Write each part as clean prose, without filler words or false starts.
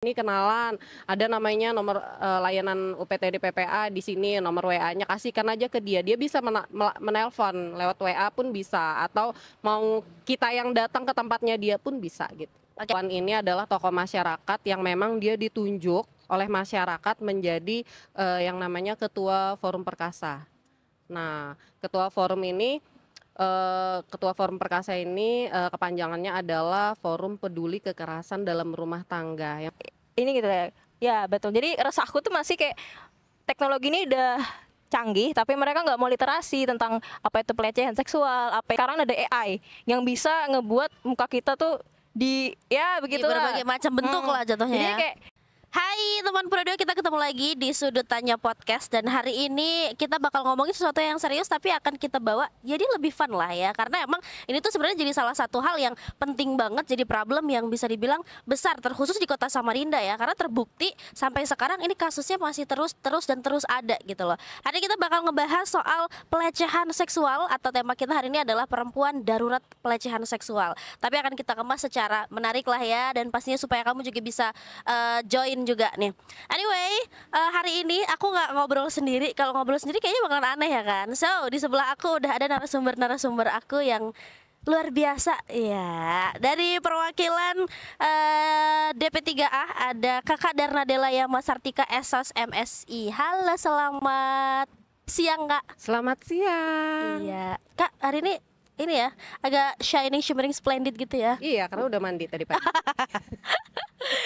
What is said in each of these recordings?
Ini kenalan, ada namanya nomor, layanan UPTD PPA di sini, nomor WA-nya kasihkan aja ke dia, dia bisa menelpon lewat WA pun bisa, atau mau kita yang datang ke tempatnya dia pun bisa gitu. Oke. Ini adalah tokoh masyarakat yang memang dia ditunjuk oleh masyarakat menjadi, yang namanya Ketua Forum Perkasa. Nah, Ketua Forum Perkasa ini, kepanjangannya adalah Forum Peduli Kekerasan dalam Rumah Tangga. Ini gitu ya. Ya betul. Jadi resahku tuh masih kayak teknologi ini udah canggih, tapi mereka nggak mau literasi tentang apa itu pelecehan seksual. Sekarang ada AI yang bisa ngebuat muka kita tuh ya Di begitulah. berbagai macam bentuk lah jatuhnya Jadi ya. kayak Hai teman Pro 2, kita ketemu lagi di Sudut Tanya Podcast. Dan hari ini kita bakal ngomongin sesuatu yang serius, tapi akan kita bawa jadi lebih fun lah ya. Karena emang ini tuh sebenarnya jadi salah satu hal yang penting banget, jadi problem yang bisa dibilang besar, terkhusus di kota Samarinda ya. Karena terbukti sampai sekarang ini kasusnya masih terus ada gitu loh. Hari ini kita bakal ngebahas soal pelecehan seksual, atau tema kita hari ini adalah perempuan darurat pelecehan seksual. Tapi akan kita kemas secara menarik lah ya, dan pastinya supaya kamu juga bisa join juga nih. Anyway, hari ini aku nggak ngobrol sendiri. Kalau ngobrol sendiri kayaknya bakalan aneh ya kan. So di sebelah aku udah ada narasumber aku yang luar biasa ya. Dari perwakilan DP3A ada Kakak Darna Delaya Masartika Esos MSI. Halo, selamat siang Kak. Selamat siang. Iya Kak, hari ini ya agak shining shimmering splendid gitu ya. Iya, karena udah mandi tadi pagi.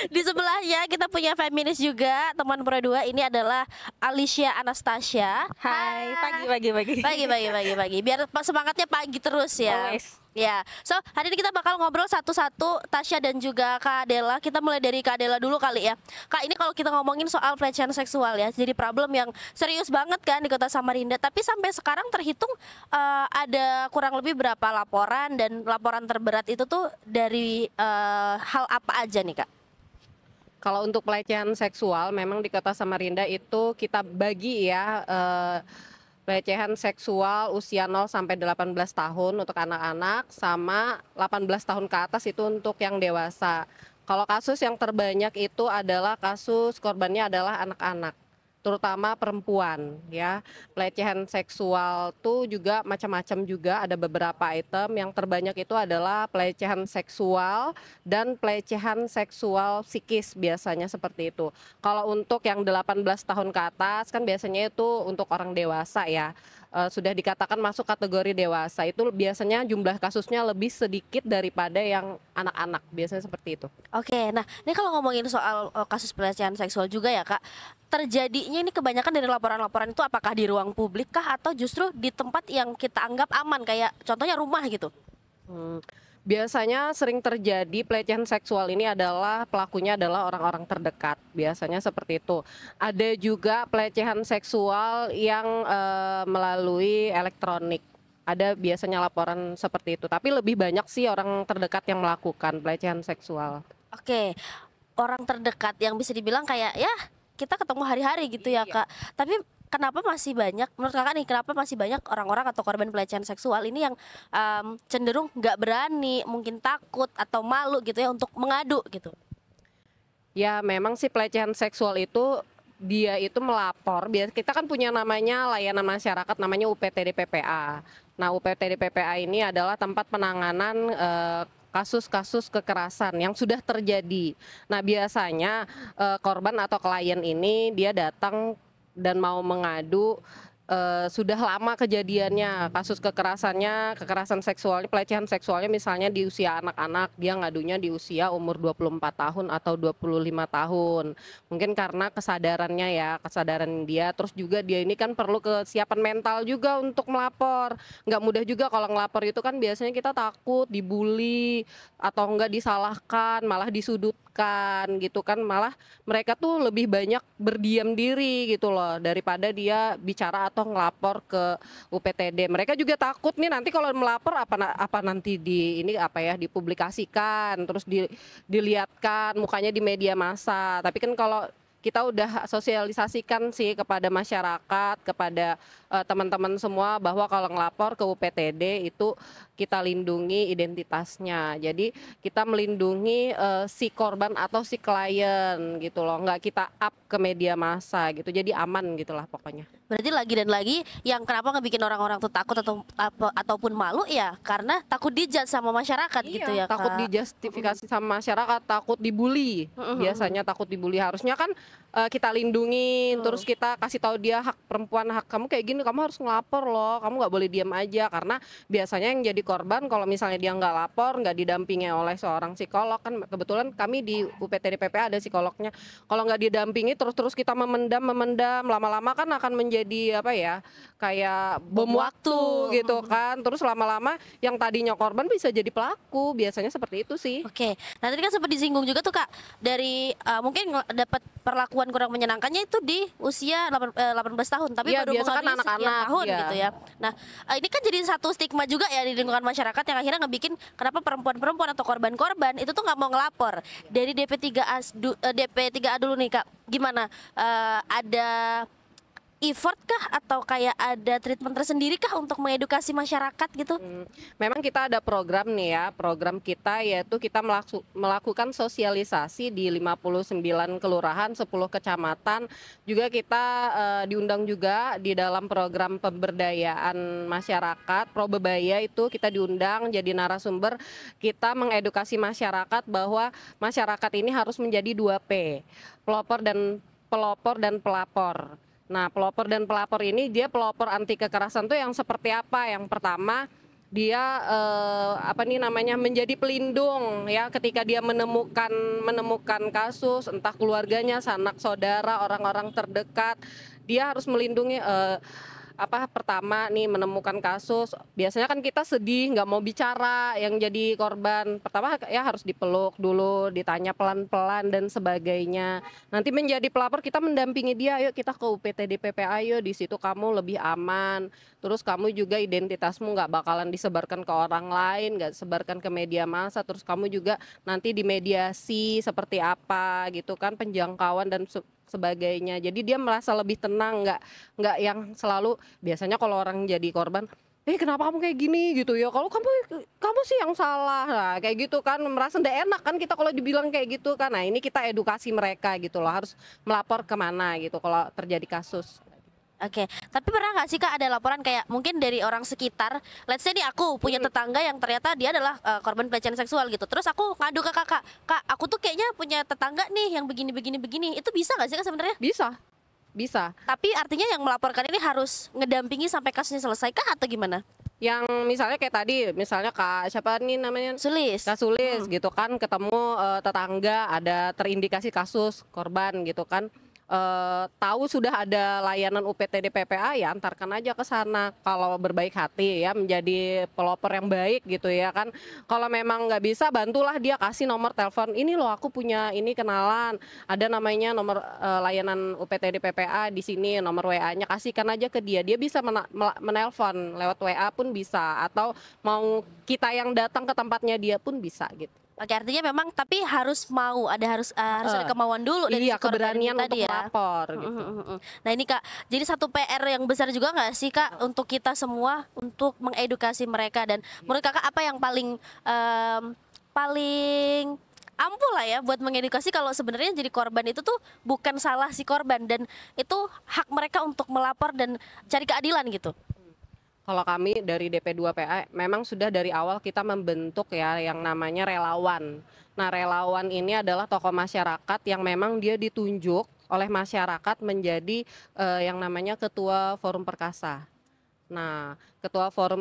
Di sebelahnya kita punya feminis juga, teman Pro 2. Ini adalah Alicia Anastasia. hai, pagi. Biar semangatnya pagi terus ya. Always. Ya, so hari ini kita bakal ngobrol satu-satu, Tasya dan juga Kak Adela. Kita mulai dari Kak Adela dulu kali ya. Kak, ini kalau kita ngomongin soal pelecehan seksual ya, jadi problem yang serius banget kan di kota Samarinda. Tapi sampai sekarang terhitung ada kurang lebih berapa laporan, dan laporan terberat itu tuh dari hal apa aja nih Kak? Kalau untuk pelecehan seksual memang di Kota Samarinda itu kita bagi ya, pelecehan seksual usia 0 sampai 18 tahun untuk anak-anak, sama 18 tahun ke atas itu untuk yang dewasa. Kalau kasus yang terbanyak itu adalah kasus korbannya adalah anak-anak, terutama perempuan ya. Pelecehan seksual tuh juga macam-macam juga, ada beberapa item. Yang terbanyak itu adalah pelecehan seksual dan pelecehan seksual psikis, biasanya seperti itu. Kalau untuk yang 18 tahun ke atas kan biasanya itu untuk orang dewasa ya. Sudah dikatakan masuk kategori dewasa, itu biasanya jumlah kasusnya lebih sedikit daripada yang anak-anak, biasanya seperti itu. Oke, nah ini kalau ngomongin soal kasus pelecehan seksual juga ya Kak, terjadinya ini kebanyakan dari laporan-laporan itu apakah di ruang publik kah, atau justru di tempat yang kita anggap aman, kayak contohnya rumah gitu? Biasanya sering terjadi pelecehan seksual ini adalah pelakunya adalah orang-orang terdekat, biasanya seperti itu. Ada juga pelecehan seksual yang melalui elektronik. Ada biasanya laporan seperti itu, tapi lebih banyak sih orang terdekat yang melakukan pelecehan seksual. Oke, orang terdekat yang bisa dibilang kayak ya kita ketemu hari-hari gitu ya Kak. Tapi kenapa masih banyak, menurut Kakak nih, kenapa masih banyak orang-orang atau korban pelecehan seksual ini yang cenderung nggak berani, mungkin takut atau malu gitu ya untuk mengadu gitu? Ya memang sih pelecehan seksual itu dia itu melapor. Kita kan punya namanya layanan masyarakat, namanya UPTD PPA. Nah, UPTD PPA ini adalah tempat penanganan kasus-kasus kekerasan yang sudah terjadi. Nah, biasanya korban atau klien ini dia datang dan mau mengadu, sudah lama kejadiannya, kasus kekerasan seksualnya, pelecehan seksualnya misalnya di usia anak-anak, dia ngadunya di usia umur 24 tahun atau 25 tahun. Mungkin karena kesadaran dia, terus juga dia ini kan perlu kesiapan mental juga untuk melapor. Nggak mudah juga kalau ngelapor itu kan, biasanya kita takut dibully atau enggak disalahkan, malah disudutkan gitu kan, malah mereka tuh lebih banyak berdiam diri gitu loh, daripada dia bicara atau ngelapor ke UPTD. Mereka juga takut nih nanti kalau melapor apa nanti dipublikasikan, terus dilihatkan mukanya di media massa. Tapi kan kalau kita udah sosialisasikan sih kepada masyarakat, kepada teman-teman semua, bahwa kalau ngelapor ke UPTD itu kita lindungi identitasnya. Jadi kita melindungi si korban atau si klien gitu loh, nggak kita up ke media massa gitu. Jadi aman gitulah pokoknya. Berarti lagi dan lagi yang kenapa ngebikin orang-orang tuh takut ataupun malu ya karena takut dijudge sama masyarakat gitu ya, takut Kak. dijustifikasi sama masyarakat, takut dibully. Biasanya takut dibully. Harusnya kan kita lindungi, terus kita kasih tahu dia hak perempuan, hak kamu kayak gini, kamu harus ngelapor loh, kamu nggak boleh diam aja. Karena biasanya yang jadi korban kalau misalnya dia nggak lapor, nggak didampingi oleh seorang psikolog, kan kebetulan kami di UPTD PPA ada psikolognya. Kalau nggak didampingi terus kita memendam, lama-lama kan akan menjadi apa ya, kayak bom waktu gitu kan. Terus lama-lama yang tadinya korban bisa jadi pelaku, biasanya seperti itu sih. Oke, nah tadi kan sempat disinggung juga tuh Kak dari mungkin dapat perlakuan kurang menyenangkannya itu di usia 18 tahun, tapi Iya, baru biasa kan mengalami sekian anak-anak, tahun iya. gitu ya. Nah ini kan jadi satu stigma juga ya di lingkungan masyarakat yang akhirnya ngebikin kenapa perempuan-perempuan atau korban-korban itu tuh nggak mau ngelapor. Dari DP3A dulu nih Kak, gimana? Ada effort kah atau kayak ada treatment tersendiri kah untuk mengedukasi masyarakat gitu? Memang kita ada program nih ya, program kita yaitu kita melakukan sosialisasi di 59 kelurahan, 10 kecamatan. Juga kita diundang juga di dalam program pemberdayaan masyarakat, Probebaya itu kita diundang jadi narasumber. Kita mengedukasi masyarakat bahwa masyarakat ini harus menjadi 2P, pelopor dan pelapor. Nah, pelopor dan pelapor ini dia pelopor anti kekerasan tuh yang seperti apa? Yang pertama dia menjadi pelindung ya ketika dia menemukan kasus, entah keluarganya, sanak saudara, orang-orang terdekat, dia harus melindungi. Pertama nih menemukan kasus, biasanya kan kita sedih, nggak mau bicara yang jadi korban. Pertama ya harus dipeluk dulu, ditanya pelan-pelan dan sebagainya. Nanti menjadi pelapor kita mendampingi dia, ayo kita ke UPTD PPA, ayo di situ kamu lebih aman. Terus kamu juga identitasmu nggak bakalan disebarkan ke orang lain, nggak disebarkan ke media massa. Terus kamu juga nanti dimediasi seperti apa gitu kan, penjangkauan dan sebagainya. Jadi dia merasa lebih tenang, nggak yang selalu biasanya kalau orang jadi korban, kenapa kamu kayak gini gitu ya, kalau kamu sih yang salah, nah, kayak gitu kan, merasa nggak enak kan kita kalau dibilang kayak gitu kan. Nah ini kita edukasi mereka gitu loh, harus melapor kemana gitu kalau terjadi kasus. Oke, tapi pernah nggak sih Kak ada laporan kayak mungkin dari orang sekitar, let's say nih aku punya tetangga yang ternyata dia adalah korban pelecehan seksual gitu, terus aku ngadu ke kakak, Kak aku tuh kayaknya punya tetangga nih yang begini, itu bisa nggak sih Kak sebenarnya? Bisa. Tapi artinya yang melaporkan ini harus ngedampingi sampai kasusnya selesai kah atau gimana? Yang misalnya kayak tadi, misalnya Kak siapa nih namanya, Sulis. Kak Sulis gitu kan, ketemu tetangga ada terindikasi kasus korban gitu kan. Tahu sudah ada layanan UPTD PPA, ya antarkan aja ke sana kalau berbaik hati ya, menjadi pelopor yang baik gitu ya kan. Kalau memang nggak bisa, bantulah dia, kasih nomor telepon, ini loh aku punya ini kenalan, ada namanya nomor layanan UPTD PPA di sini, nomor WA-nya kasihkan aja ke dia, dia bisa menelpon lewat WA pun bisa, atau mau kita yang datang ke tempatnya dia pun bisa gitu. Oke, artinya memang tapi harus mau harus ada kemauan dulu dari Iya, si korban ini keberanian tadi untuk ya. melapor gitu. Nah ini Kak, jadi satu PR yang besar juga nggak sih Kak untuk kita semua untuk mengedukasi mereka, dan menurut Kakak apa yang paling ampuh lah ya buat mengedukasi kalau sebenarnya jadi korban itu tuh bukan salah si korban dan itu hak mereka untuk melapor dan cari keadilan gitu. Kalau kami dari DP2PA memang sudah dari awal kita membentuk ya yang namanya relawan. Nah, relawan ini adalah tokoh masyarakat yang memang dia ditunjuk oleh masyarakat menjadi yang namanya Ketua Forum Perkasa. Nah, Ketua Forum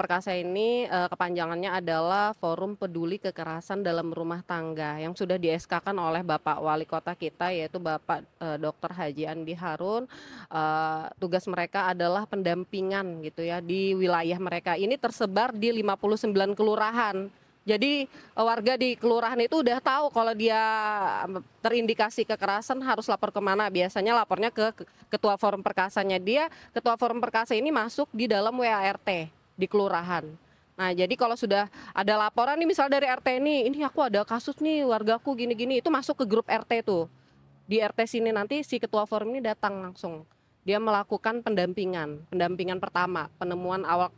Perkasa ini kepanjangannya adalah Forum Peduli Kekerasan dalam Rumah Tangga, yang sudah di SK-kan oleh Bapak Wali Kota kita, yaitu Bapak Dr. Haji Andi Harun. Tugas mereka adalah pendampingan gitu ya di wilayah mereka. Ini tersebar di 59 kelurahan. Jadi warga di kelurahan itu udah tahu kalau dia terindikasi kekerasan harus lapor kemana. Biasanya lapornya ke Ketua Forum Perkasanya. Dia Ketua Forum Perkasa ini masuk di dalam WART di kelurahan. Nah jadi kalau sudah ada laporan nih misal dari RT ini aku ada kasus nih wargaku gini-gini, itu masuk ke grup RT tuh. Di RT sini nanti si Ketua Forum ini datang langsung. dia melakukan pendampingan pertama, penemuan awal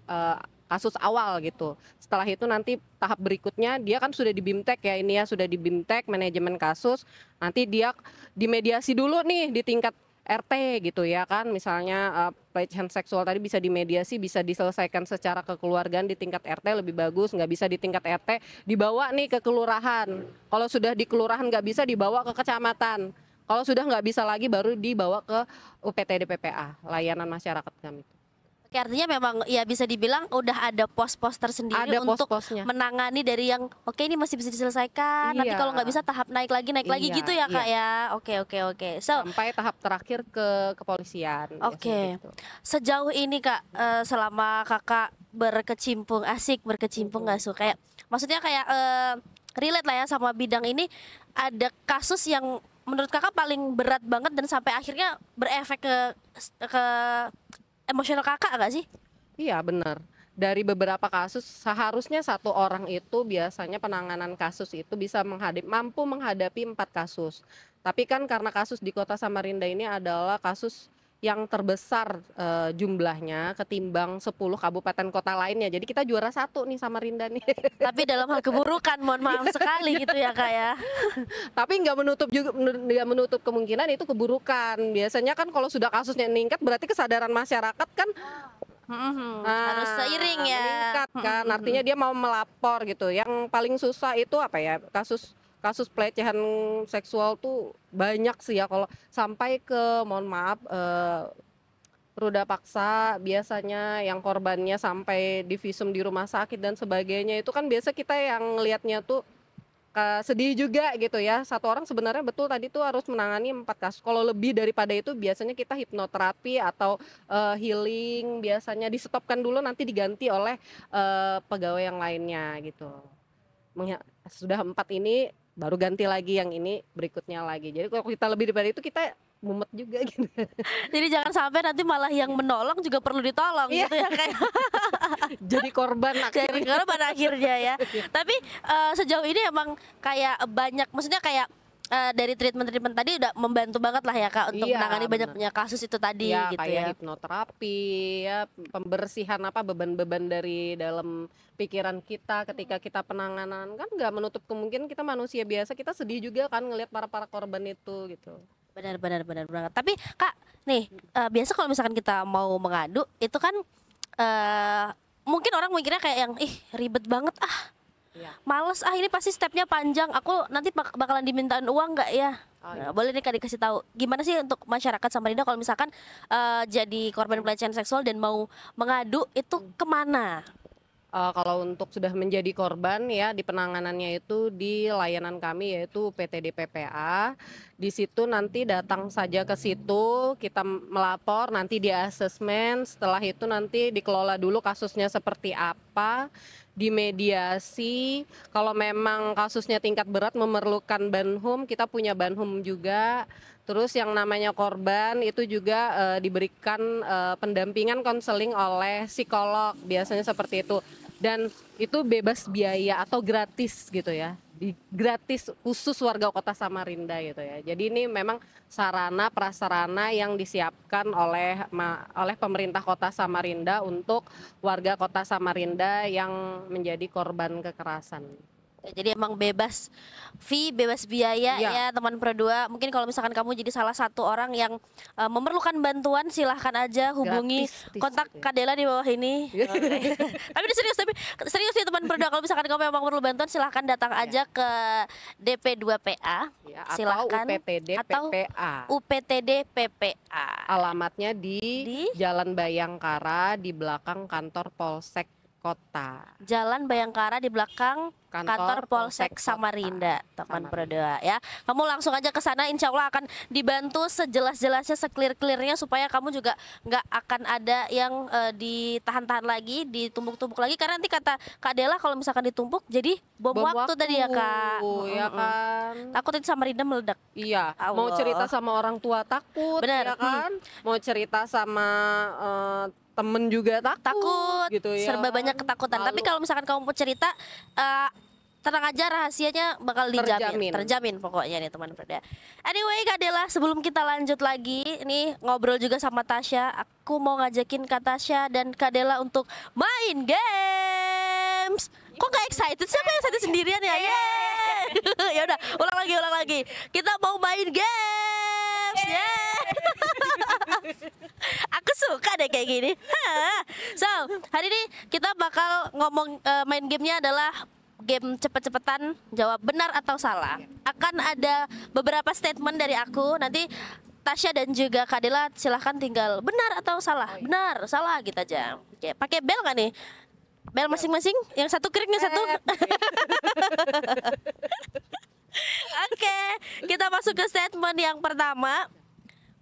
kasus awal gitu. Setelah itu nanti tahap berikutnya dia kan sudah di BIMTEK ya, ini ya sudah di BIMTEK manajemen kasus. Nanti dia dimediasi dulu nih di tingkat RT gitu ya kan, misalnya pelecehan seksual tadi bisa dimediasi, bisa diselesaikan secara kekeluargaan di tingkat RT lebih bagus, nggak bisa di tingkat RT dibawa nih ke kelurahan. Kalau sudah di kelurahan nggak bisa dibawa ke kecamatan. Kalau sudah nggak bisa lagi baru dibawa ke UPTD PPA, layanan masyarakat kami. Oke, artinya memang ya bisa dibilang udah ada pos-pos tersendiri Ada untuk pos-posnya. menangani dari yang oke ini masih bisa diselesaikan, nanti Iya. kalau nggak bisa tahap naik lagi Iya, gitu ya Kak ya. Oke. So Sampai tahap terakhir ke kepolisian. biasanya Oke. gitu. Sejauh ini Kak, selama Kakak berkecimpung nggak sih kayak maksudnya kayak relate lah ya sama bidang ini, ada kasus yang menurut Kakak paling berat banget dan sampai akhirnya berefek ke emosional Kakak nggak sih? Iya benar. Dari beberapa kasus seharusnya satu orang itu biasanya penanganan kasus itu bisa mampu menghadapi 4 kasus. Tapi kan karena kasus di Kota Samarinda ini adalah kasus yang terbesar jumlahnya ketimbang 10 kabupaten kota lainnya. Jadi kita juara 1 nih Samarinda nih. Tapi dalam hal keburukan, mohon maaf sekali gitu ya Kak ya. Tapi nggak menutup kemungkinan itu keburukan. Biasanya kan kalau sudah kasusnya meningkat berarti kesadaran masyarakat kan Harus seiring ya. meningkat kan. Artinya dia mau melapor gitu. Yang paling susah itu apa ya? Kasus pelecehan seksual tuh banyak sih ya, kalau sampai ke mohon maaf ruda paksa biasanya yang korbannya sampai divisum di rumah sakit dan sebagainya, itu kan biasa kita yang ngelihatnya tuh sedih juga gitu ya. Satu orang sebenarnya betul tadi tuh harus menangani 4 kasus. Kalau lebih daripada itu biasanya kita hipnoterapi atau healing, biasanya di-stopkan dulu nanti diganti oleh pegawai yang lainnya gitu. Sudah 4 ini baru ganti lagi yang ini berikutnya lagi. Jadi kalau kita lebih daripada itu kita mumet juga gitu. Jadi jangan sampai nanti malah yang menolong juga perlu ditolong Iya. gitu ya kayak Jadi korban jadi akhirnya. korban akhirnya ya. Tapi sejauh ini emang kayak banyak, maksudnya kayak dari treatment tadi udah membantu banget lah ya Kak untuk Iya, menangani benar. banyaknya kasus itu tadi Ya gitu kayak ya. hipnoterapi ya, pembersihan beban-beban dari dalam pikiran kita ketika kita penanganan, kan nggak menutup kemungkinan kita manusia biasa, kita sedih juga kan ngelihat para korban itu gitu. Benar banget. Tapi Kak, nih biasa kalau misalkan kita mau mengadu itu kan mungkin orang mikirnya kayak yang ribet banget Iya. males ini pasti stepnya panjang, aku nanti bakalan dimintain uang nggak ya. Oh, Nah, boleh nih Kak dikasih tahu gimana sih untuk masyarakat Samarinda kalau misalkan jadi korban pelecehan seksual dan mau mengadu itu kemana? Kalau untuk sudah menjadi korban ya, di penanganannya itu di layanan kami yaitu PTD PPA. Di situ nanti datang saja ke situ, kita melapor, nanti di asesmen, setelah itu nanti dikelola dulu kasusnya seperti apa, dimediasi. Kalau memang kasusnya tingkat berat memerlukan banhum, kita punya banhum juga. Terus yang namanya korban itu juga diberikan pendampingan konseling oleh psikolog, biasanya seperti itu. Dan itu bebas biaya atau gratis gitu ya, gratis khusus warga Kota Samarinda gitu ya. Jadi ini memang sarana prasarana yang disiapkan oleh pemerintah Kota Samarinda untuk warga Kota Samarinda yang menjadi korban kekerasan. Jadi emang bebas fee, bebas biaya Iya. ya teman Pro 2. Mungkin kalau misalkan kamu jadi salah satu orang yang memerlukan bantuan, silahkan aja hubungi Gratis, kontak gitu ya. Kak Dela di bawah ini. Oke. Tapi serius nih teman Pro 2, kalau misalkan kamu memang perlu bantuan silahkan datang aja ke DP2PA. Ya, Silahkan. atau UPTD Atau PPA. UPTD PPA. Alamatnya di Di? Jalan Bayangkara di belakang kantor Polsek Kota. Jalan Bayangkara di belakang kantor Polsek Samarinda, teman Pro 2 ya. Kamu langsung aja ke sana, insya Allah akan dibantu sejelas-jelasnya, seclear-clearnya, supaya kamu juga nggak akan ada yang ditahan-tahan lagi, ditumpuk-tumpuk lagi, karena nanti kata Kak Dela kalau misalkan ditumpuk jadi bom waktu tadi ya Kak. Ya kan. Takut itu Samarinda meledak. Iya, mau Allah. cerita sama orang tua takut, Benar, ya kan? Mau cerita sama temen juga takut Takut, gitu ya. serba banyak ketakutan. Tapi Malu. kalau misalkan kamu mau cerita, tenang aja, rahasianya bakal dijamin, Terjamin. terjamin pokoknya nih teman Prada. Anyway Kak Dela, sebelum kita lanjut lagi, ini ngobrol juga sama Tasya, aku mau ngajakin Kak Tasya dan Kak Dela untuk main games. Kok gak excited? Siapa yang excited sendirian ya? Yeay. Ya udah, ulang lagi. Kita mau main games. Yeay. Aku suka deh kayak gini. So, hari ini kita bakal ngomong main gamenya adalah game cepet-cepetan jawab benar atau salah. Akan ada beberapa statement dari aku. Nanti Tasya dan juga Kak Dela silahkan tinggal benar atau salah. Benar, salah gitu aja. Oke, pakai bel nggak nih? Bel masing-masing. Yang satu krik, yang satu. Oke, kita masuk ke statement yang pertama.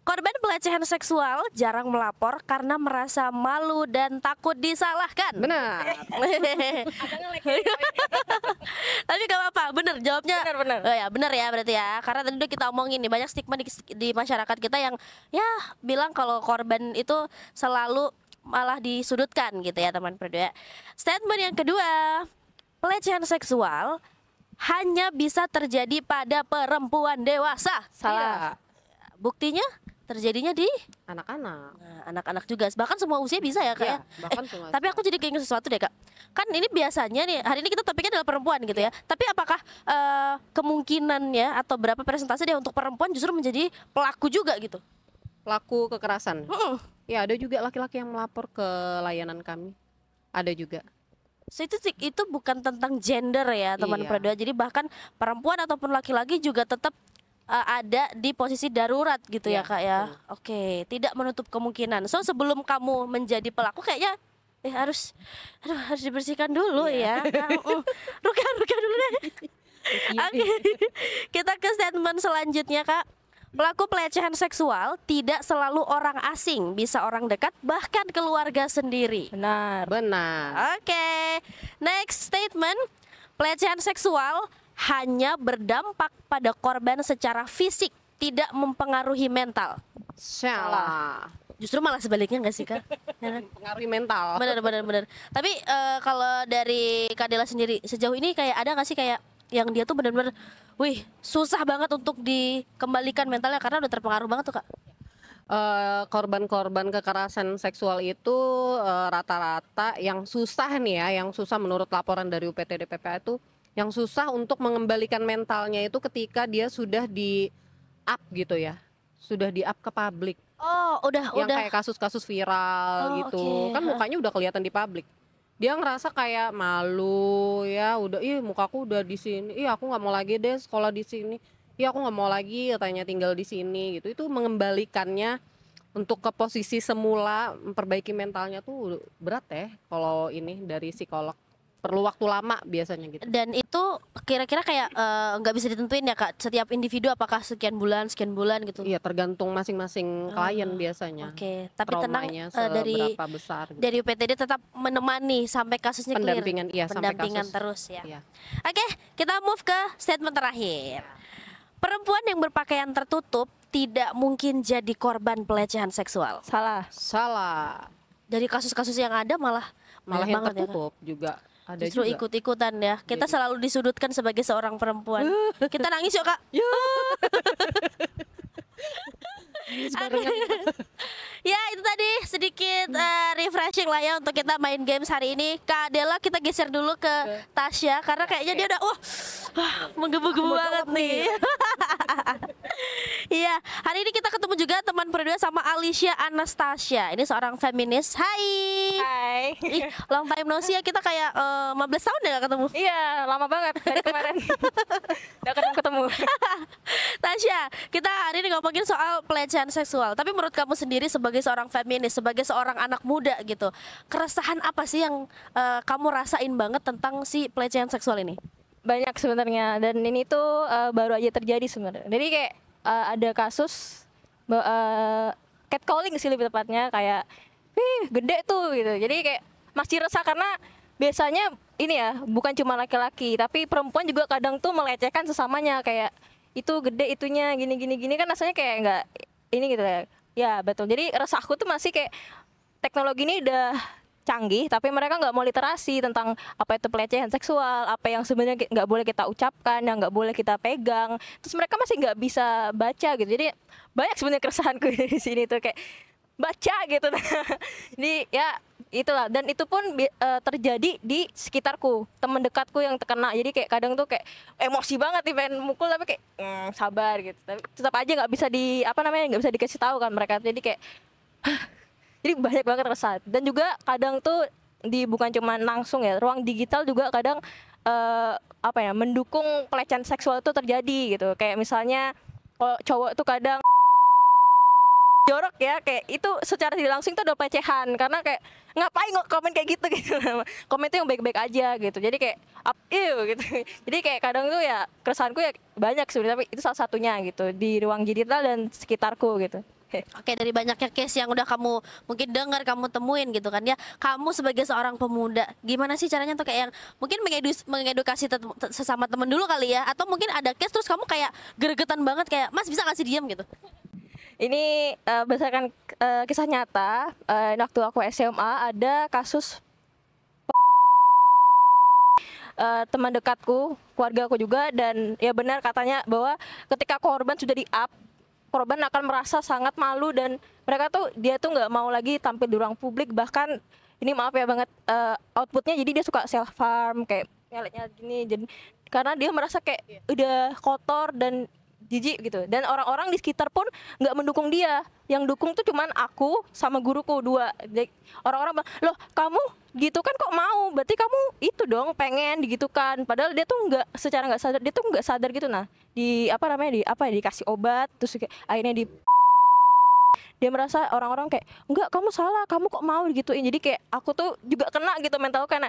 Korban pelecehan seksual jarang melapor karena merasa malu dan takut disalahkan. Benar. Tapi gak apa-apa, bener jawabnya. Bener. Oh ya, bener ya berarti ya. Karena tadi udah kita omongin nih, banyak stigma di masyarakat kita yang ya bilang kalau korban itu selalu malah disudutkan gitu ya teman berdua. Statement yang kedua, pelecehan seksual hanya bisa terjadi pada perempuan dewasa. Salah. Buktinya terjadinya di Anak-anak. anak-anak juga, bahkan semua usia bisa ya Kak ya. Bahkan semua. Tapi aku jadi keinget sesuatu deh Kak. Kan ini biasanya nih, hari ini kita topiknya adalah perempuan gitu ya. Tapi apakah kemungkinannya atau berapa persentase dia untuk perempuan justru menjadi pelaku juga gitu? Pelaku kekerasan. Mm-mm. Ya ada juga laki-laki yang melapor ke layanan kami. Ada juga. So, itu bukan tentang gender ya teman Iya. Prada. Jadi bahkan perempuan ataupun laki-laki juga tetap ada di posisi darurat gitu ya Iya, Kak ya. betul. Oke, tidak menutup kemungkinan. So sebelum kamu menjadi pelaku kayaknya harus dibersihkan dulu ya. Ruka dulu deh. Oke. Kita ke statement selanjutnya Kak. Pelaku pelecehan seksual tidak selalu orang asing, bisa orang dekat bahkan keluarga sendiri. Benar. Benar. Oke, next statement. Pelecehan seksual hanya berdampak pada korban secara fisik, tidak mempengaruhi mental. Salah. Justru malah sebaliknya nggak sih Kak? Ya kan? Pengaruhi mental. Bener. Tapi kalau dari Kak Dela sendiri sejauh ini kayak ada nggak sih kayak yang dia tuh benar-benar, wih susah banget untuk dikembalikan mentalnya karena udah terpengaruh banget tuh Kak? Korban-korban kekerasan seksual itu rata-rata yang susah nih ya, yang susah menurut laporan dari UPT DPPA itu, yang susah untuk mengembalikan mentalnya itu ketika dia sudah di up gitu ya, sudah di up ke publik, Oh, yang kayak kasus-kasus viral Oh, gitu, oke. kan mukanya udah kelihatan di publik, dia ngerasa kayak malu ya, udah mukaku udah di sini, aku nggak mau lagi deh sekolah di sini, aku nggak mau lagi katanya tinggal di sini gitu. Itu mengembalikannya untuk ke posisi semula, memperbaiki mentalnya tuh berat ya kalau ini dari psikolog, perlu waktu lama biasanya gitu. Dan itu kira-kira kayak nggak bisa ditentuin ya Kak, setiap individu apakah sekian bulan gitu. Iya, tergantung masing-masing klien biasanya. Oke, tapi tenang, Traumanya dari seberapa besar gitu. dari UPTD tetap menemani sampai kasusnya clear. Pendampingan, iya, sampai Pendampingan kasus. terus ya. Iya. Oke, kita move ke statement terakhir. Perempuan yang berpakaian tertutup tidak mungkin jadi korban pelecehan seksual. Salah. Salah. Dari kasus-kasus yang ada malah Malah banyak yang banget ya, Kak. tertutup juga ada Justru juga. ikut-ikutan ya. Kita selalu disudutkan sebagai seorang perempuan. Kita nangis yuk Kak. Ya itu tadi sedikit refreshing lah ya untuk kita main games hari ini. Kak Dela kita geser dulu ke Tasya karena kayaknya dia udah menggebu-gebu banget nih. Iya, hari ini kita ketemu juga teman berdua sama Alicia Anastasia. Ini seorang feminis. Hai. Hai. Ih, long time no see ya, kita kayak 15 tahun ya gak ketemu. Iya, lama banget dari kemarin. Udah ketemu. Tasya, kita hari ini ngomongin soal pelecehan seksual. Tapi menurut kamu sendiri sebagai seorang feminis, sebagai seorang anak muda gitu, keresahan apa sih yang kamu rasain banget tentang si pelecehan seksual ini? Banyak sebenarnya, dan ini tuh baru aja terjadi sebenarnya. Jadi kayak ada kasus catcalling sih lebih tepatnya, kayak gede tuh gitu. Jadi kayak masih resah karena biasanya ini ya bukan cuma laki-laki tapi perempuan juga kadang tuh melecehkan sesamanya, kayak itu gede itunya gini kan rasanya kayak nggak ini gitu ya. Ya betul. Jadi resahku tuh masih kayak teknologi ini udah canggih tapi mereka nggak mau literasi tentang apa itu pelecehan seksual, apa yang sebenarnya nggak boleh kita ucapkan, yang nggak boleh kita pegang, terus mereka masih nggak bisa baca gitu. Jadi banyak sebenarnya keresahanku di sini tuh kayak baca gitu. Jadi ya itulah, dan itu pun terjadi di sekitarku, teman dekatku yang terkena. Jadi kayak kadang tuh kayak emosi banget nih pengen mukul tapi kayak sabar gitu, tapi tetap aja nggak bisa nggak bisa dikasih tahu kan mereka. Jadi kayak jadi banyak banget resah. Dan juga kadang tuh bukan cuma langsung ya, ruang digital juga kadang mendukung pelecehan seksual itu terjadi gitu. Kayak misalnya kalau cowok tuh kadang jorok ya, kayak itu secara tidak langsung itu udah pelecehan, karena kayak ngapain nggak komen kayak gitu gitu. Komen itu yang baik-baik aja gitu. Jadi kayak gitu. Jadi kayak kadang tuh ya keresahanku ya banyak sebenarnya, tapi itu salah satunya gitu di ruang digital dan sekitarku gitu. Oke, dari banyaknya case yang udah kamu mungkin dengar, kamu temuin gitu kan ya, kamu sebagai seorang pemuda, gimana sih caranya tuh kayak yang mungkin mengedukasi sesama temen dulu kali ya, atau mungkin ada case terus kamu kayak gregetan banget kayak Mas bisa ngasih diam gitu? Ini berdasarkan kisah nyata. Waktu aku SMA ada kasus teman dekatku, keluarga aku juga, dan ya benar katanya bahwa ketika korban sudah di-up, korban akan merasa sangat malu, dan dia tuh nggak mau lagi tampil di ruang publik. Bahkan ini maaf ya banget, outputnya jadi dia suka self harm, kayak nyaleknya gini, jadi karena dia merasa kayak udah kotor dan jijik gitu. Dan orang-orang di sekitar pun nggak mendukung dia, yang dukung tuh cuman aku sama guruku dua. Jadi orang-orang bilang, loh kamu gitu kan kok mau, berarti kamu itu dong pengen digitukan. Padahal dia tuh secara nggak sadar, dia tuh nggak sadar gitu. Nah dikasih obat, terus kayak akhirnya dia merasa orang-orang kayak enggak, kamu salah, kamu kok mau digituin. Jadi kayak aku tuh juga kena gitu mental, karena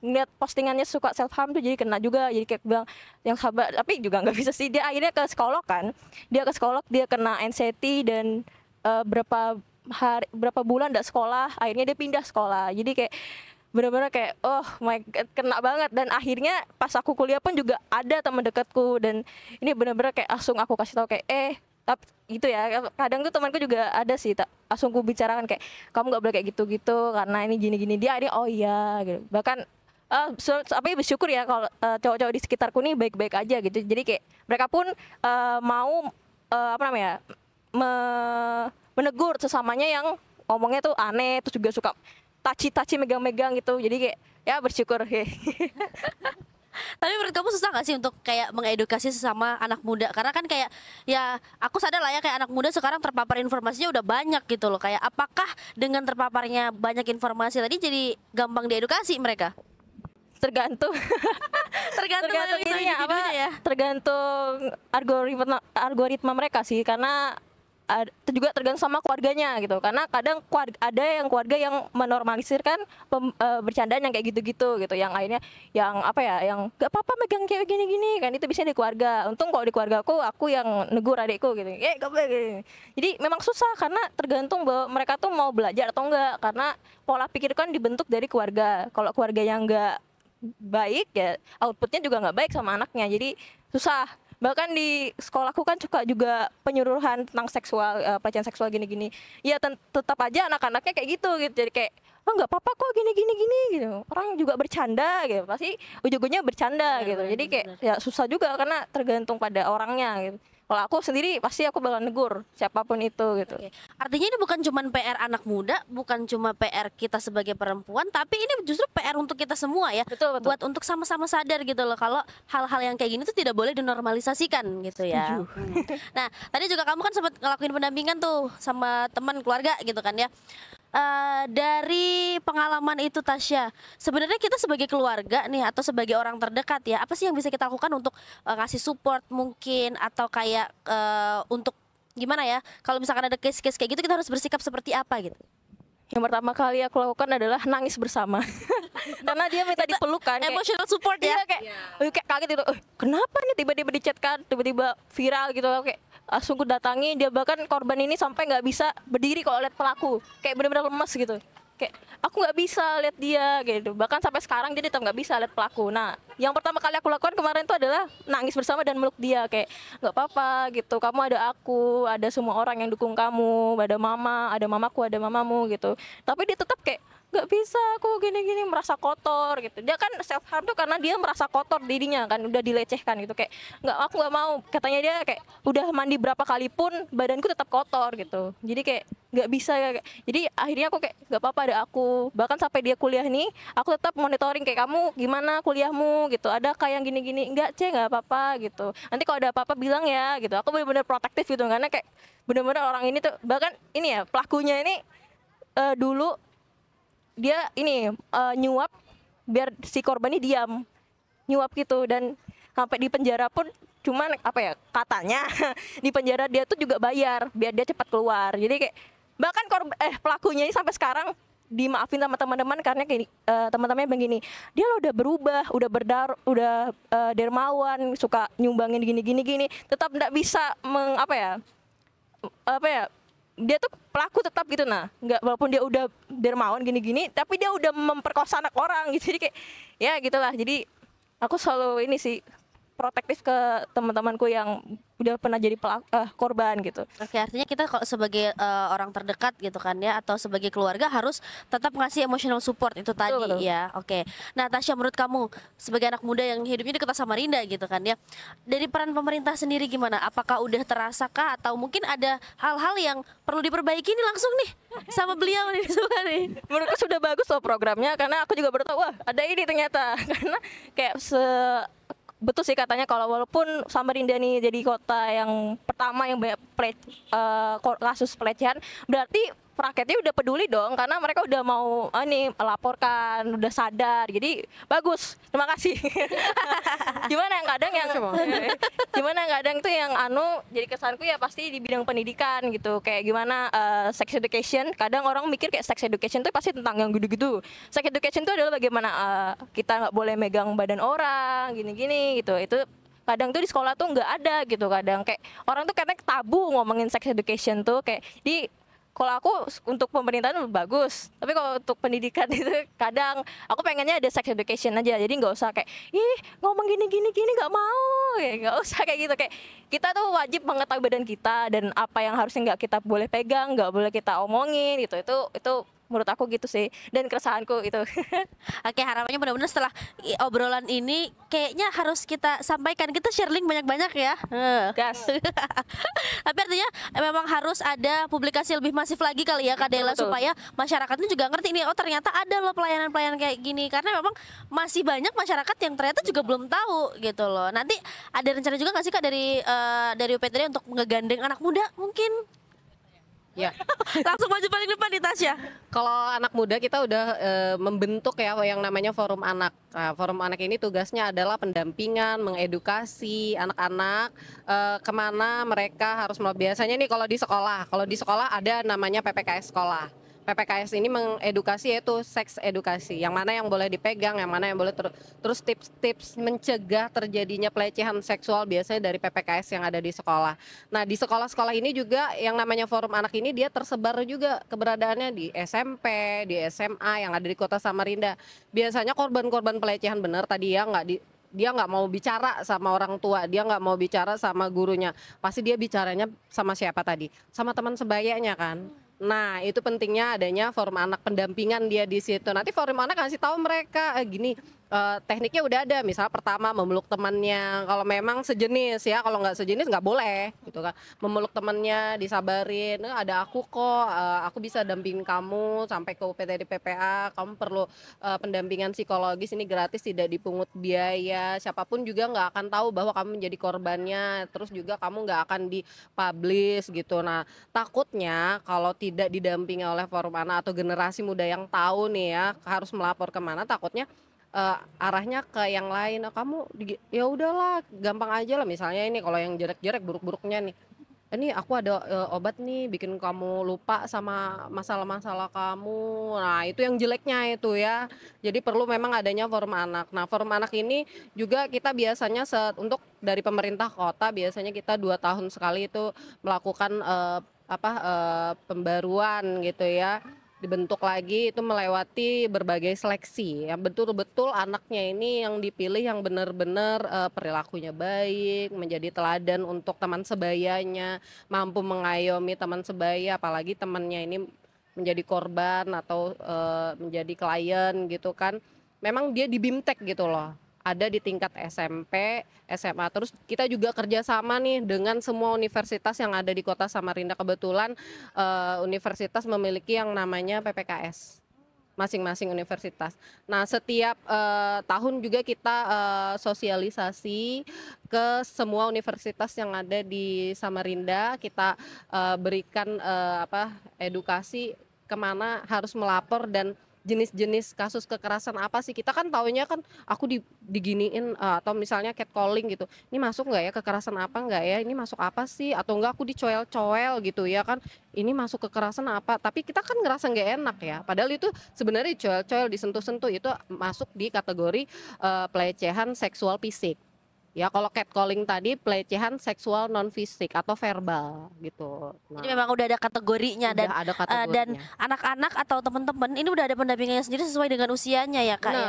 ngeliat postingannya suka self harm tuh jadi kena juga. Jadi kayak bilang yang sabar, tapi juga nggak bisa sih. Dia akhirnya ke psikolog kan, dia kena anxiety, dan berapa bulan nggak sekolah, akhirnya dia pindah sekolah. Jadi kayak benar-benar kayak oh my god, kena banget. Dan akhirnya pas aku kuliah pun juga ada teman dekatku, dan ini benar-benar kayak langsung aku kasih tahu kayak tapi gitu ya. Kadang tuh temanku juga ada sih, langsung ku bicarakan kayak kamu nggak boleh kayak gitu-gitu karena ini gini-gini. Dia akhirnya oh iya gitu. Bahkan tapi bersyukur ya kalau cowok-cowok di sekitarku nih baik-baik aja gitu. Jadi kayak mereka pun mau menegur sesamanya yang ngomongnya tuh aneh, terus juga suka taci megang-megang gitu. Jadi kayak ya bersyukur. Tapi menurut kamu susah gak sih untuk kayak mengedukasi sesama anak muda? Karena kan kayak ya aku sadar lah ya, kayak anak muda sekarang terpapar informasinya udah banyak gitu loh. Kayak apakah dengan terpaparnya banyak informasi tadi jadi gampang diedukasi mereka? Tergantung ininya apa ya, tergantung algoritma mereka sih, karena itu juga tergantung sama keluarganya gitu. Karena kadang ada yang keluarga yang menormalisirkan bercandaan yang kayak gitu-gitu gitu, yang akhirnya yang gak apa-apa megang kayak gini-gini kan, itu bisa di keluarga. Untung kalau di keluarga aku yang negur adikku gitu, gak boleh gitu. Jadi memang susah karena tergantung bahwa mereka tuh mau belajar atau enggak, karena pola pikir kan dibentuk dari keluarga. Kalau keluarga yang enggak baik ya outputnya juga nggak baik sama anaknya, jadi susah. Bahkan di sekolahku kan juga penyuluhan tentang pelecehan seksual gini-gini ya, tetap aja anak-anaknya kayak gitu. Jadi kayak oh nggak apa-apa kok gini gitu, orang juga bercanda gitu, pasti ujung-ujungnya bercanda gitu. Jadi kayak ya susah juga karena tergantung pada orangnya gitu. Kalau aku sendiri pasti aku bakal negur siapapun itu gitu. Oke. Artinya ini bukan cuma PR anak muda, bukan cuma PR kita sebagai perempuan, tapi ini justru PR untuk kita semua ya. Betul. Buat untuk sama-sama sadar gitu loh kalau hal-hal yang kayak gini tuh tidak boleh dinormalisasikan gitu ya. Nah, tadi juga kamu kan sempat ngelakuin pendampingan tuh sama teman keluarga gitu kan ya. Dari pengalaman itu Tasya, sebenarnya kita sebagai keluarga nih atau sebagai orang terdekat ya, apa sih yang bisa kita lakukan untuk ngasih support mungkin, atau kayak untuk gimana ya, kalau misalkan ada case-case kayak gitu kita harus bersikap seperti apa gitu? Yang pertama kali aku lakukan adalah nangis bersama. Karena dia minta dipeluk kan, emotional support ya. Kayak kaget gitu. Kenapa nih tiba-tiba di chat kan, tiba-tiba viral gitu. Kayak langsung ku datangi dia, bahkan korban ini sampai nggak bisa berdiri kalau lihat pelaku. Kayak benar-benar lemes gitu. Kayak aku nggak bisa lihat dia gitu. Bahkan sampai sekarang dia tetap nggak bisa lihat pelaku. Nah, yang pertama kali aku lakukan kemarin itu adalah nangis bersama dan meluk dia. Kayak nggak apa-apa gitu. Kamu ada aku, ada semua orang yang dukung kamu, ada mama, ada mamaku, ada mamamu gitu. Tapi dia tetap kayak nggak bisa, aku gini-gini merasa kotor gitu. Dia kan self harm tuh karena dia merasa kotor dirinya kan, udah dilecehkan gitu, kayak nggak, aku nggak mau, katanya dia kayak udah mandi berapa kali pun badanku tetap kotor gitu, jadi kayak nggak bisa ya. Jadi akhirnya aku kayak nggak apa-apa ada aku, bahkan sampai dia kuliah nih aku tetap monitoring kayak, kamu gimana kuliahmu gitu, ada kayak yang gini-gini, nggak cek, nggak apa-apa gitu, nanti kalau ada apa-apa bilang ya gitu. Aku benar-benar protektif gitu, karena kayak benar-benar orang ini tuh, bahkan ini ya pelakunya ini dulu dia ini nyuap biar si korban ini diam, nyuap gitu, dan sampai di penjara pun cuman apa ya katanya di penjara dia tuh juga bayar biar dia cepat keluar. Jadi kayak bahkan pelakunya ini sampai sekarang dimaafin sama teman-teman karena kayak teman-temannya begini, dia lo udah berubah, udah udah dermawan, suka nyumbangin gini, tetap nggak bisa apa ya, dia tuh pelaku tetap gitu. Nah, nggak, walaupun dia udah dermawan gini-gini, tapi dia udah memperkosa anak orang gitu. Jadi kayak ya gitulah. Jadi aku selalu ini sih protektif ke teman-temanku yang udah pernah jadi korban gitu. Oke, artinya kita kalau sebagai orang terdekat gitu kan ya, atau sebagai keluarga harus tetap ngasih emotional support itu tadi. Betul. Ya. Oke. Nah, Tasya, menurut kamu sebagai anak muda yang hidupnya dekat sama Samarinda gitu kan ya, dari peran pemerintah sendiri gimana? Apakah udah terasakah atau mungkin ada hal-hal yang perlu diperbaiki nih langsung nih sama beliau nih semua nih? Menurutku sudah bagus loh programnya, karena aku juga baru tahu, wah ada ini ternyata. Karena kayak betul sih katanya, kalau walaupun Samarinda nih jadi kota yang pertama yang banyak kasus pelecehan, berarti rakyatnya udah peduli dong, karena mereka udah mau nih melaporkan, udah sadar. Jadi bagus, terima kasih. Gimana yang kadang tuh yang jadi kesanku ya pasti di bidang pendidikan gitu, kayak gimana sex education. Kadang orang mikir kayak sex education tuh pasti tentang yang gitu-gitu. Sex education tuh adalah bagaimana kita nggak boleh megang badan orang gini-gini gitu. Itu kadang tuh di sekolah tuh nggak ada gitu. Kadang kayak orang tuh kadang tabu ngomongin sex education tuh, kayak kalau aku untuk pemerintahan bagus, tapi kalau untuk pendidikan itu kadang aku pengennya ada sex education aja. Jadi nggak usah kayak ngomong gini nggak mau, ya nggak usah kayak gitu. Kayak kita tuh wajib mengetahui badan kita dan apa yang harusnya nggak kita boleh pegang, nggak boleh kita omongin gitu. Itu menurut aku gitu sih, dan keresahanku itu. Oke, harapannya benar-benar setelah obrolan ini kayaknya harus kita sampaikan, kita share link banyak-banyak ya. Gas. Tapi artinya memang harus ada publikasi lebih masif lagi kali ya Kak Dela, supaya masyarakatnya juga ngerti ini, oh ternyata ada loh pelayanan-pelayanan kayak gini, karena memang masih banyak masyarakat yang ternyata juga belum tahu gitu loh. Nanti ada rencana juga nggak sih Kak dari UPTD untuk ngegandeng anak muda mungkin? Ya. Langsung maju paling depan nih Tasya. Kalau anak muda kita udah membentuk ya yang namanya forum anak. Nah, forum anak ini tugasnya adalah pendampingan, mengedukasi anak-anak kemana mereka harus biasanya nih kalau di sekolah ada namanya PPKS sekolah. PPKS ini mengedukasi, yaitu seks edukasi, yang mana yang boleh dipegang, yang mana yang boleh terus tips-tips mencegah terjadinya pelecehan seksual biasanya dari PPKS yang ada di sekolah. Nah, di sekolah-sekolah ini juga yang namanya forum anak ini dia tersebar juga keberadaannya di SMP, di SMA yang ada di Kota Samarinda. Biasanya korban-korban pelecehan benar tadi ya dia nggak mau bicara sama orang tua, dia nggak mau bicara sama gurunya, pasti dia bicaranya sama siapa tadi? Sama teman sebayanya kan. Nah, itu pentingnya adanya forum anak, pendampingan dia di situ. Nanti forum anak kasih tahu mereka gini, tekniknya udah ada. Misal pertama memeluk temannya, kalau memang sejenis ya, kalau nggak sejenis nggak boleh gitu kan. Memeluk temannya, disabarin, ada aku kok, aku bisa dampingin kamu sampai ke UPTD PPA. Kamu perlu pendampingan psikologis, ini gratis, tidak dipungut biaya. Siapapun juga nggak akan tahu bahwa kamu menjadi korbannya. Terus juga kamu nggak akan dipublish gitu. Nah, takutnya kalau tidak didampingi oleh forum anak atau generasi muda yang tahu nih ya harus melapor kemana, takutnya arahnya ke yang lain. Kamu ya udahlah gampang aja lah, misalnya ini kalau yang jelek-jelek buruk-buruknya nih, ini aku ada obat nih bikin kamu lupa sama masalah-masalah kamu. Nah, itu yang jeleknya itu ya. Jadi perlu memang adanya forum anak. Nah, forum anak ini juga kita biasanya untuk dari pemerintah kota biasanya kita 2 tahun sekali itu melakukan pembaruan gitu ya, dibentuk lagi, itu melewati berbagai seleksi yang betul-betul anaknya ini yang dipilih yang benar-benar perilakunya baik, menjadi teladan untuk teman sebayanya, mampu mengayomi teman sebaya, apalagi temannya ini menjadi korban atau menjadi klien gitu kan, memang dia di BIMTEK gitu loh. Ada di tingkat SMP, SMA. Terus kita juga kerjasama nih dengan semua universitas yang ada di Kota Samarinda. Kebetulan universitas memiliki yang namanya PPKS, masing-masing universitas. Nah, setiap tahun juga kita sosialisasi ke semua universitas yang ada di Samarinda. Kita berikan edukasi kemana harus melapor dan jenis-jenis kasus kekerasan apa sih. Kita kan taunya kan aku diginiin atau misalnya catcalling gitu. Ini masuk nggak ya, kekerasan apa nggak ya? Ini masuk apa sih? Atau enggak aku dicoel-coel gitu ya kan? Ini masuk kekerasan apa? Tapi kita kan ngerasa nggak enak ya. Padahal itu sebenarnya coel-coel, disentuh-sentuh itu masuk di kategori pelecehan seksual fisik. Ya, kalau catcalling tadi pelecehan seksual non fisik atau verbal gitu. Jadi memang udah ada kategorinya dan Udah ada dan kategorinya. anak-anak atau teman-teman ini udah ada pendampingannya sendiri sesuai dengan usianya ya Kak ya.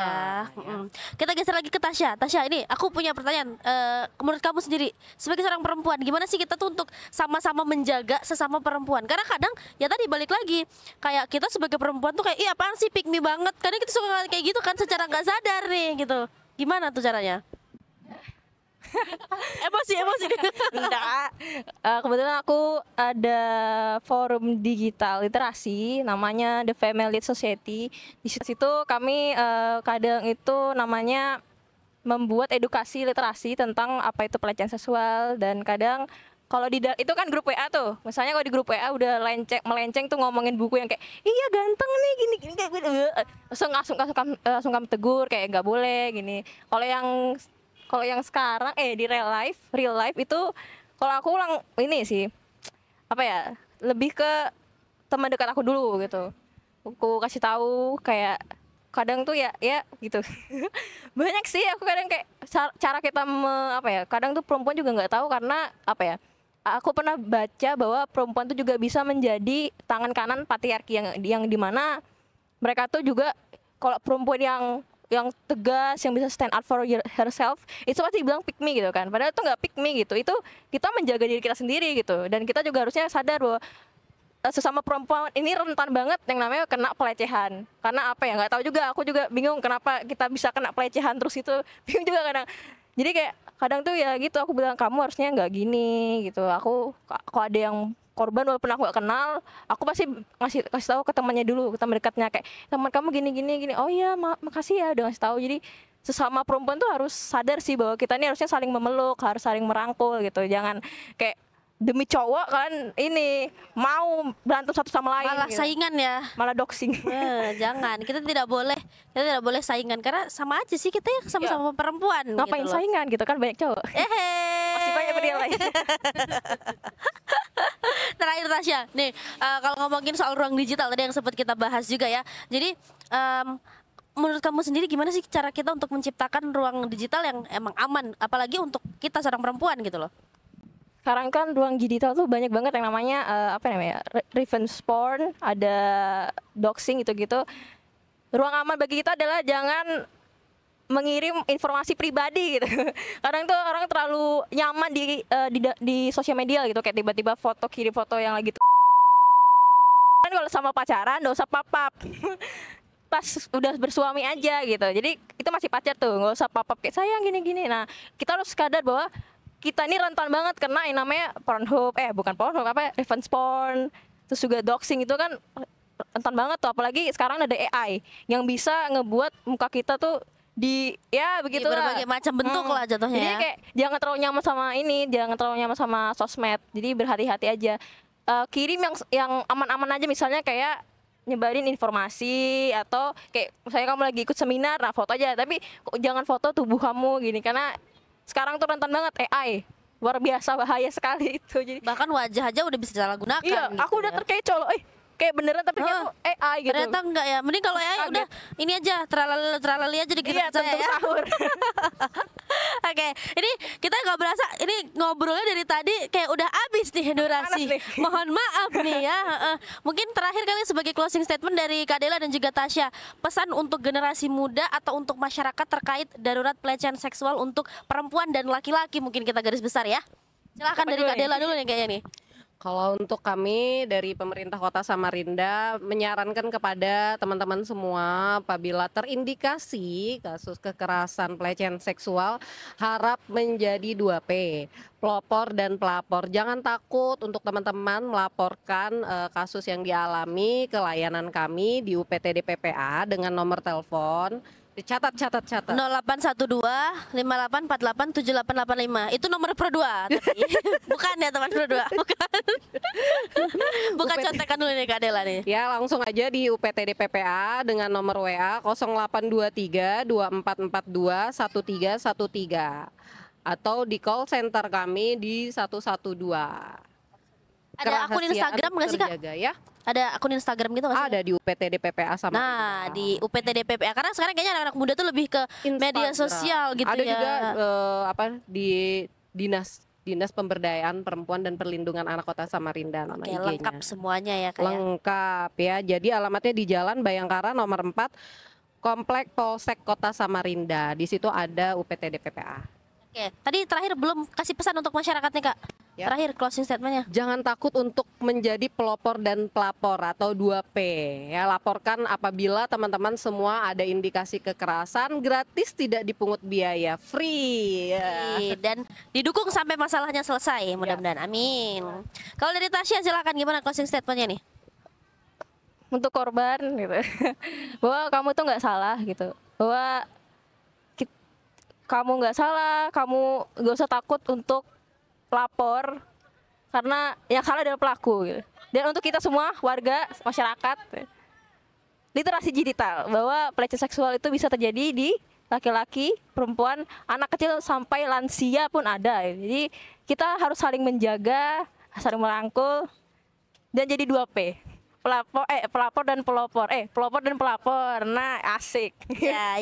Nah, Kita geser lagi ke Tasya. Tasya, ini aku punya pertanyaan. Menurut kamu sendiri sebagai seorang perempuan, gimana sih kita tuh untuk sama-sama menjaga sesama perempuan? Karena kadang ya tadi balik lagi kayak kita sebagai perempuan tuh kayak iya apaan sih pick me banget. Kadang kita suka kayak gitu kan secara nggak sadar nih gitu. Gimana tuh caranya? emosi Enggak. Kebetulan aku ada forum digital literasi namanya The Female Lit Society. Di situ kami kadang itu namanya membuat edukasi literasi tentang apa itu pelecehan seksual, dan kadang kalau itu kan grup WA tuh. Misalnya kalau di grup WA udah melenceng tuh ngomongin buku yang kayak iya ganteng nih gini kayak gitu. Langsung kami tegur kayak nggak boleh gini. Kalau yang sekarang di real life itu kalau aku ulang ini sih apa ya, lebih ke teman dekat aku dulu gitu. Aku kasih tahu kayak kadang tuh ya gitu. Banyak sih aku kadang kayak cara kita kadang tuh perempuan juga nggak tahu karena apa ya. Aku pernah baca bahwa perempuan tuh juga bisa menjadi tangan kanan patriarki yang dimana mereka tuh juga kalau perempuan yang tegas, yang bisa stand up for herself, itu pasti bilang pick me gitu kan. Padahal itu nggak pick me gitu. Itu kita menjaga diri kita sendiri gitu. Dan kita juga harusnya sadar bahwa sesama perempuan ini rentan banget yang namanya kena pelecehan. Karena apa ya? Nggak tahu juga. Aku juga bingung kenapa kita bisa kena pelecehan terus itu. Bingung juga kadang. Jadi kayak kadang tuh ya gitu. Aku bilang kamu harusnya nggak gini gitu. Kalau ada yang korban walaupun aku gak kenal, aku pasti kasih tahu ke temannya dulu, ke teman dekatnya kayak teman kamu gini. Oh iya, makasih ya udah ngasih tahu. Jadi sesama perempuan tuh harus sadar sih bahwa kita ini harusnya saling memeluk, harus saling merangkul gitu. Jangan kayak demi cowok kan ini mau berantem satu sama lain Malah gitu. saingan ya. Malah doxing. Jangan, kita tidak boleh saingan karena sama aja sih kita ya sama-sama perempuan. Ngapain gitu loh. saingan gitu kan, banyak cowok. Masih banyak pria lain. Terakhir Tasya, nih kalau ngomongin soal ruang digital tadi yang sempat kita bahas juga ya. Jadi menurut kamu sendiri gimana sih cara kita untuk menciptakan ruang digital yang emang aman, apalagi untuk kita seorang perempuan gitu loh? Sekarang kan ruang digital tuh banyak banget yang namanya revenge porn, ada doxing gitu-gitu. Ruang aman bagi kita adalah jangan mengirim informasi pribadi gitu. Kadang tuh orang terlalu nyaman di sosial media gitu, kayak tiba-tiba kirim foto yang lagi kan kalau sama pacaran nggak usah papap. Pas udah bersuami aja gitu. Jadi itu masih pacar tuh, nggak usah papap kayak sayang gini-gini. Nah, kita harus sadar bahwa kita ini rentan banget kena yang namanya revenge porn, terus juga doxing itu kan rentan banget tuh, apalagi sekarang ada AI yang bisa ngebuat muka kita tuh begitu berbagai macam bentuk lah jatuhnya. Jadi ya. kayak jangan terlalu nyaman sama sosmed. Jadi berhati-hati aja. Kirim yang aman-aman aja, misalnya kayak nyebarin informasi atau kayak misalnya kamu lagi ikut seminar, nah foto aja, tapi jangan foto tubuh kamu gini karena sekarang tuh rentan banget AI, luar biasa bahaya sekali itu. Jadi Bahkan wajah aja udah bisa disalahgunakan. iya, gitu aku udah ya. terkecoh loh, kayak beneran tapi kayak tuh AI gitu. Ternyata enggak ya. Mending kalau AI udah ini aja terlalali aja di Iya, saya tentu ya. sahur. Oke, ini kita nggak berasa ini ngobrolnya dari tadi kayak udah habis nih durasi. Panas nih. Mohon maaf nih ya. Mungkin terakhir kali sebagai closing statement dari Kak Dela dan juga Tasya, pesan untuk generasi muda atau untuk masyarakat terkait darurat pelecehan seksual untuk perempuan dan laki-laki, mungkin kita garis besar ya. Silahkan Siapa dari dulu Kak nih? Dela dulu nih kayaknya nih. Kalau untuk kami dari pemerintah Kota Samarinda menyarankan kepada teman-teman semua apabila terindikasi kasus kekerasan pelecehan seksual harap menjadi 2P, pelopor dan pelapor. Jangan takut untuk teman-teman melaporkan kasus yang dialami ke layanan kami di UPTD PPA dengan nomor telepon. Dicatat, catat. 0812 5848 7885. Itu nomor Pro 2 tapi. Bukan ya teman Pro 2. Bukan. Bukan contekan dulu nih Kak Dela nih. Ya langsung aja di UPTD PPA dengan nomor WA 0823 2442 1313 atau di call center kami di 112. Ada akun Instagram nggak sih Kak? Terjaga, ya? Ada akun Instagram gitu nggak sih? Ada di UPTD PPA sama. Nah, di UPTD PPA karena sekarang kayaknya anak-anak muda tuh lebih ke media sosial gitu ada ya. juga di Dinas Pemberdayaan Perempuan dan Perlindungan Anak Kota Samarinda nama Oke, IG-nya. lengkap semuanya ya Kak. Lengkap ya. Jadi alamatnya di Jalan Bayangkara nomor 4 Komplek Polsek Kota Samarinda. Di situ ada UPTD PPA. Oke, tadi terakhir belum kasih pesan untuk masyarakat nih Kak. Ya. Terakhir closing statementnya. Jangan takut untuk menjadi pelopor dan pelapor atau 2P ya. Laporkan apabila teman-teman semua ada indikasi kekerasan, gratis, tidak dipungut biaya, free ya. Dan didukung sampai masalahnya selesai mudah-mudahan. Amin. Kalau dari Tasya silakan gimana closing statementnya nih? Untuk korban gitu bahwa kamu tuh nggak salah gitu, bahwa kamu nggak salah, kamu nggak usah takut untuk lapor karena yang salah adalah pelaku gitu. Dan untuk kita semua warga masyarakat, literasi digital bahwa pelecehan seksual itu bisa terjadi di laki-laki, perempuan, anak kecil sampai lansia pun ada. Jadi kita harus saling menjaga, saling merangkul dan jadi 2P. Pelapor dan pelopor. Pelopor dan pelapor. Nah, asik. Ya,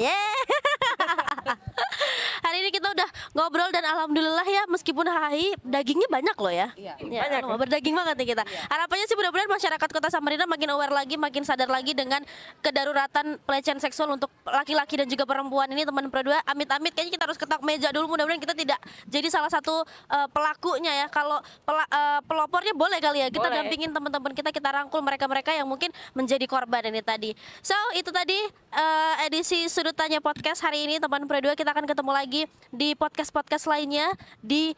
Hari ini kita udah ngobrol dan alhamdulillah ya meskipun hari dagingnya banyak loh ya. Iya, Banyak loh, berdaging banget nih kita. Harapannya sih mudah-mudahan masyarakat Kota Samarinda makin aware lagi, makin sadar lagi dengan kedaruratan pelecehan seksual untuk laki-laki dan juga perempuan ini teman Pro 2. Amit-amit kayaknya kita harus ketok meja dulu, mudah-mudahan kita tidak jadi salah satu pelakunya ya. Kalau pelopornya boleh kali ya kita Boleh. dampingin teman-teman kita rangkul mereka-mereka yang mungkin menjadi korban ini tadi. So, itu tadi edisi Sudut Tanya Podcast hari ini teman Pro 2. Kita akan ketemu lagi di podcast-podcast lainnya di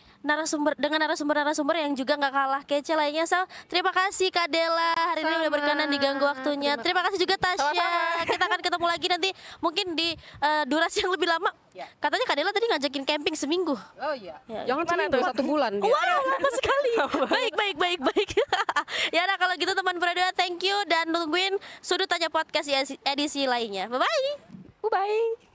dengan narasumber yang juga nggak kalah kece lainnya. So, terima kasih Kak Dela hari ini udah berkenan diganggu waktunya. Terima kasih juga Tasya. Sama-sama. Kita akan ketemu lagi nanti mungkin di durasi yang lebih lama. Ya. Katanya Kak Dela tadi ngajakin camping seminggu. Oh iya. Ya. Jangan seminggu, 1 bulan. dia. Wow, lama sekali. Baik. Ya udah kalau gitu teman Pro 2, thank you dan tungguin Sudut Tanya Podcast edisi lainnya. Bye bye. Bye.